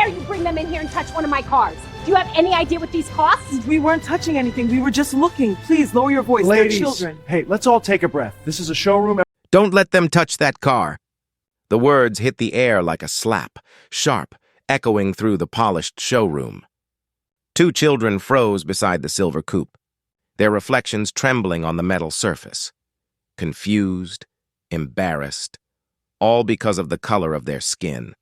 dare you bring them in here and touch one of my cars? Do you have any idea what these cost? We weren't touching anything. We were just looking. Please, lower your voice. Ladies, they're children. hey, let's all take a breath. This is a showroom. Don't let them touch that car. The words hit the air like a slap, sharp, echoing through the polished showroom. Two children froze beside the silver coupe, their reflections trembling on the metal surface. Confused, embarrassed, all because of the color of their skin.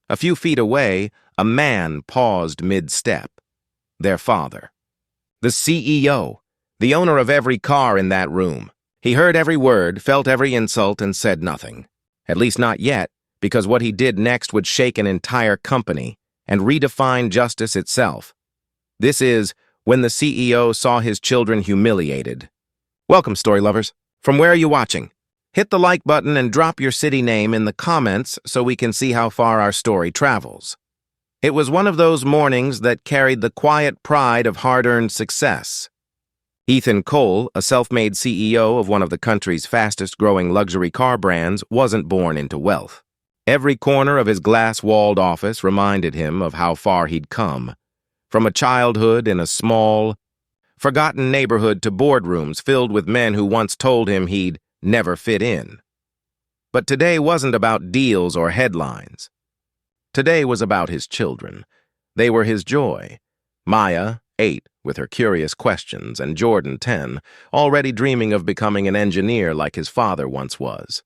A few feet away, a man paused mid-step. Their father. The CEO, the owner of every car in that room. He heard every word, felt every insult, and said nothing. At least not yet, because what he did next would shake an entire company and redefine justice itself. This is when the CEO saw his children humiliated. Welcome, story lovers. From where are you watching? Hit the like button and drop your city name in the comments so we can see how far our story travels. It was one of those mornings that carried the quiet pride of hard-earned success. Ethan Cole, a self-made CEO of one of the country's fastest-growing luxury car brands, wasn't born into wealth. Every corner of his glass-walled office reminded him of how far he'd come. From a childhood in a small, forgotten neighborhood to boardrooms filled with men who once told him he'd never fit in. But today wasn't about deals or headlines. Today was about his children. They were his joy. Maya, 8, with her curious questions, and Jordan, 10, already dreaming of becoming an engineer like his father once was.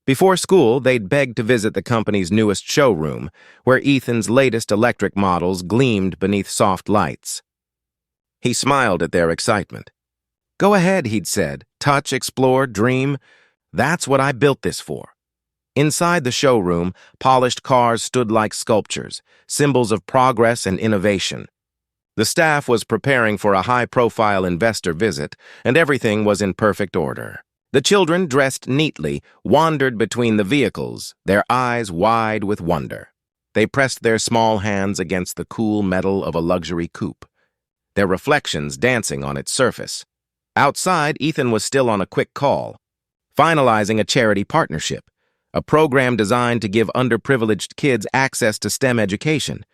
Before school, they'd begged to visit the company's newest showroom, where Ethan's latest electric models gleamed beneath soft lights. He smiled at their excitement. "Go ahead," he'd said. "Touch, explore, dream. That's what I built this for." Inside the showroom, polished cars stood like sculptures, symbols of progress and innovation. The staff was preparing for a high-profile investor visit, and everything was in perfect order. The children, dressed neatly, wandered between the vehicles, their eyes wide with wonder. They pressed their small hands against the cool metal of a luxury coupe, their reflections dancing on its surface. Outside, Ethan was still on a quick call, finalizing a charity partnership, a program designed to give underprivileged kids access to STEM education.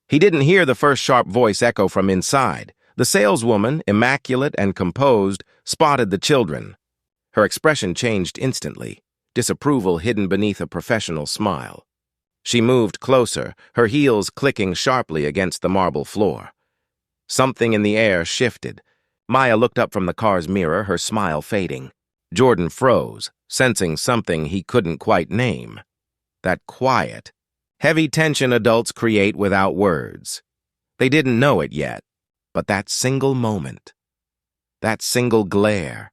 He didn't hear the first sharp voice echo from inside. The saleswoman, immaculate and composed, spotted the children. Her expression changed instantly, disapproval hidden beneath a professional smile. She moved closer, her heels clicking sharply against the marble floor. Something in the air shifted. Maya looked up from the car's mirror, her smile fading. Jordan froze, sensing something he couldn't quite name. That quiet, heavy tension adults create without words. They didn't know it yet, but that single moment, that single glare,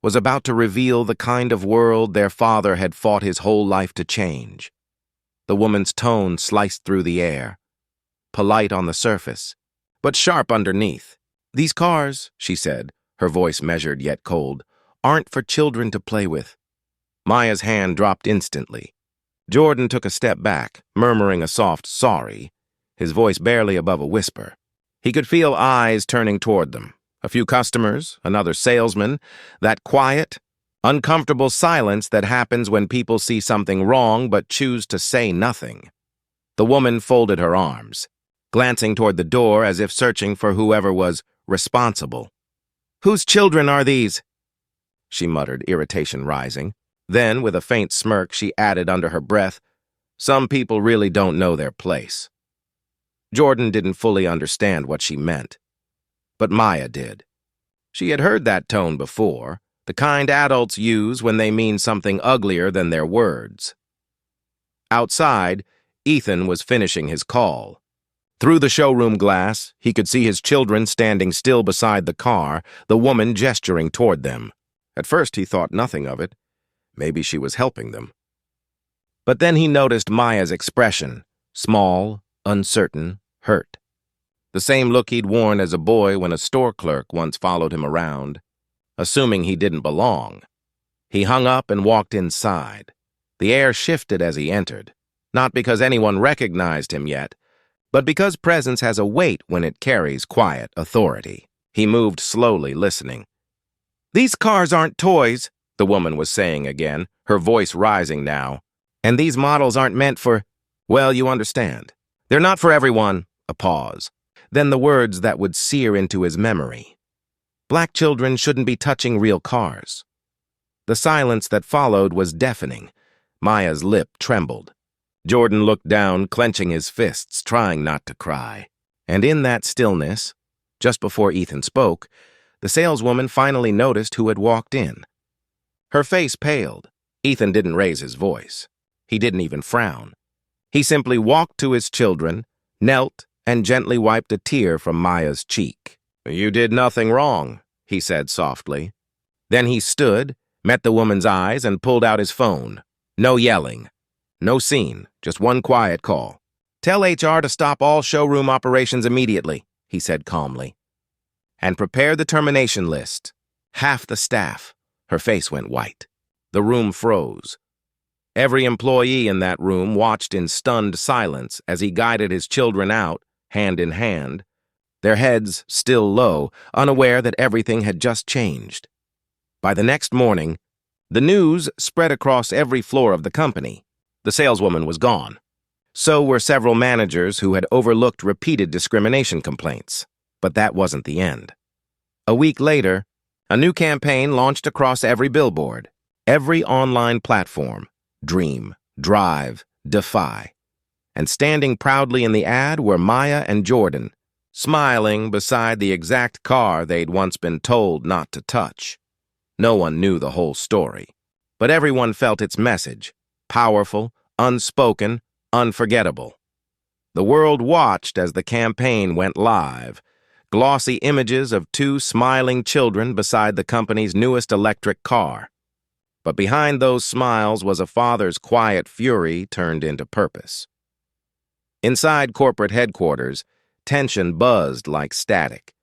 was about to reveal the kind of world their father had fought his whole life to change. The woman's tone sliced through the air, polite on the surface, but sharp underneath. "These cars," she said, her voice measured yet cold, "aren't for children to play with." Maya's hand dropped instantly. Jordan took a step back, murmuring a soft sorry, his voice barely above a whisper. He could feel eyes turning toward them. A few customers, another salesman, that quiet, uncomfortable silence that happens when people see something wrong but choose to say nothing. The woman folded her arms, glancing toward the door as if searching for whoever was responsible. "Whose children are these?" she muttered, irritation rising. Then, with a faint smirk, she added under her breath, "Some people really don't know their place." Jordan didn't fully understand what she meant, but Maya did. She had heard that tone before, the kind adults use when they mean something uglier than their words. Outside, Ethan was finishing his call. Through the showroom glass, he could see his children standing still beside the car, the woman gesturing toward them. At first he thought nothing of it. Maybe she was helping them. But then he noticed Maya's expression, small, uncertain, hurt. The same look he'd worn as a boy when a store clerk once followed him around, assuming he didn't belong. He hung up and walked inside. The air shifted as he entered, not because anyone recognized him yet, but because presence has a weight when it carries quiet authority. He moved slowly, listening. "These cars aren't toys," the woman was saying again, her voice rising now. "And these models aren't meant for..." Well, you understand. They're not for everyone. A pause. Then the words that would sear into his memory. Black children shouldn't be touching real cars. The silence that followed was deafening. Maya's lip trembled. Jordan looked down, clenching his fists, trying not to cry. And in that stillness, just before Ethan spoke, the saleswoman finally noticed who had walked in. Her face paled. Ethan didn't raise his voice. He didn't even frown. He simply walked to his children, knelt, and gently wiped a tear from Maya's cheek. "You did nothing wrong," he said softly. Then he stood, met the woman's eyes, and pulled out his phone. No yelling. No scene, just one quiet call. "Tell HR to stop all showroom operations immediately," he said calmly. "And prepare the termination list. Half the staff." Her face went white. The room froze. Every employee in that room watched in stunned silence as he guided his children out, hand in hand, their heads still low, unaware that everything had just changed. By the next morning, the news spread across every floor of the company. The saleswoman was gone. So were several managers who had overlooked repeated discrimination complaints. But that wasn't the end. A week later, a new campaign launched across every billboard, every online platform. Dream, drive, defy. And standing proudly in the ad were Maya and Jordan, smiling beside the exact car they'd once been told not to touch. No one knew the whole story, but everyone felt its message, powerful, unspoken, unforgettable. The world watched as the campaign went live, glossy images of two smiling children beside the company's newest electric car. But behind those smiles was a father's quiet fury turned into purpose. Inside corporate headquarters, tension buzzed like static.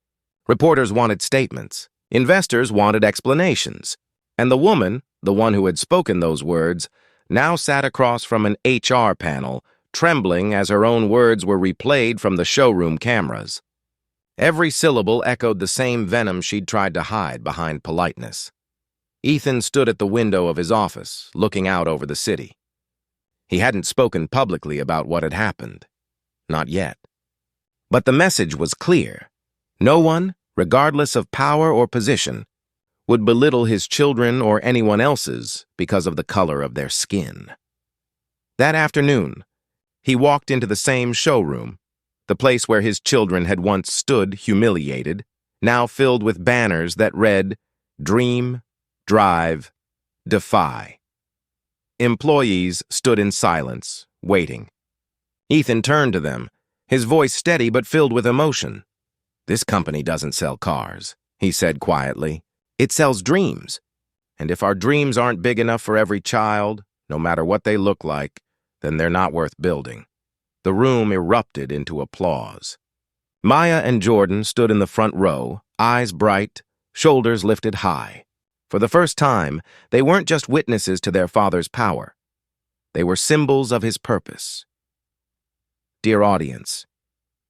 Reporters wanted statements. Investors wanted explanations. And the woman, the one who had spoken those words, now sat across from an HR panel, trembling as her own words were replayed from the showroom cameras. Every syllable echoed the same venom she'd tried to hide behind politeness. Ethan stood at the window of his office, looking out over the city. He hadn't spoken publicly about what had happened. Not yet. But the message was clear. No one, regardless of power or position, would belittle his children or anyone else's because of the color of their skin. That afternoon, he walked into the same showroom, the place where his children had once stood humiliated, now filled with banners that read, "Dream, drive, defy." Employees stood in silence, waiting. Ethan turned to them, his voice steady but filled with emotion. "This company doesn't sell cars," he said quietly. "It sells dreams. And if our dreams aren't big enough for every child, no matter what they look like, then they're not worth building." The room erupted into applause. Maya and Jordan stood in the front row, eyes bright, shoulders lifted high. For the first time, they weren't just witnesses to their father's power. They were symbols of his purpose. Dear audience,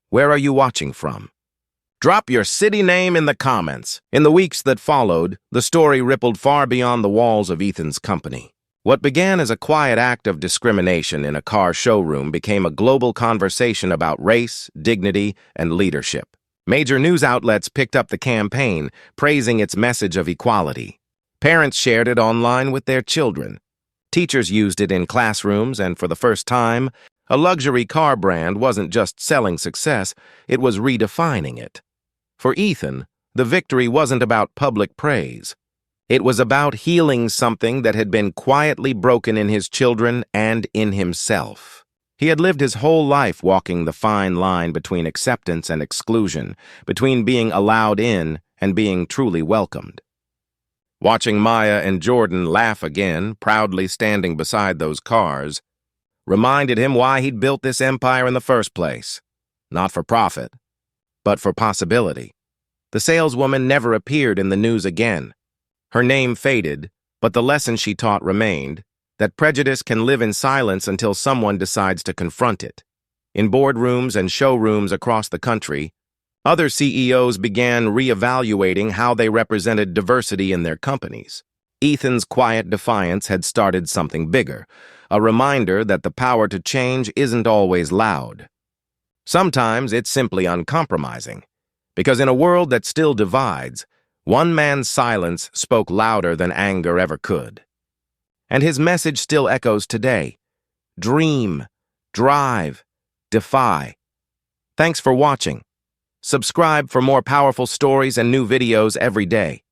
where are you watching from? Drop your city name in the comments. In the weeks that followed, the story rippled far beyond the walls of Ethan's company. What began as a quiet act of discrimination in a car showroom became a global conversation about race, dignity, and leadership. Major news outlets picked up the campaign, praising its message of equality. Parents shared it online with their children. Teachers used it in classrooms, and for the first time, a luxury car brand wasn't just selling success, it was redefining it. For Ethan, the victory wasn't about public praise. It was about healing something that had been quietly broken in his children and in himself. He had lived his whole life walking the fine line between acceptance and exclusion, between being allowed in and being truly welcomed. Watching Maya and Jordan laugh again, proudly standing beside those cars, reminded him why he'd built this empire in the first place. Not for profit, but for possibility. The saleswoman never appeared in the news again. Her name faded, but the lesson she taught remained, that prejudice can live in silence until someone decides to confront it. In boardrooms and showrooms across the country, other CEOs began reevaluating how they represented diversity in their companies. Ethan's quiet defiance had started something bigger, a reminder that the power to change isn't always loud. Sometimes it's simply uncompromising, because in a world that still divides, one man's silence spoke louder than anger ever could. And his message still echoes today. Dream, drive, defy. Thanks for watching. Subscribe for more powerful stories and new videos every day.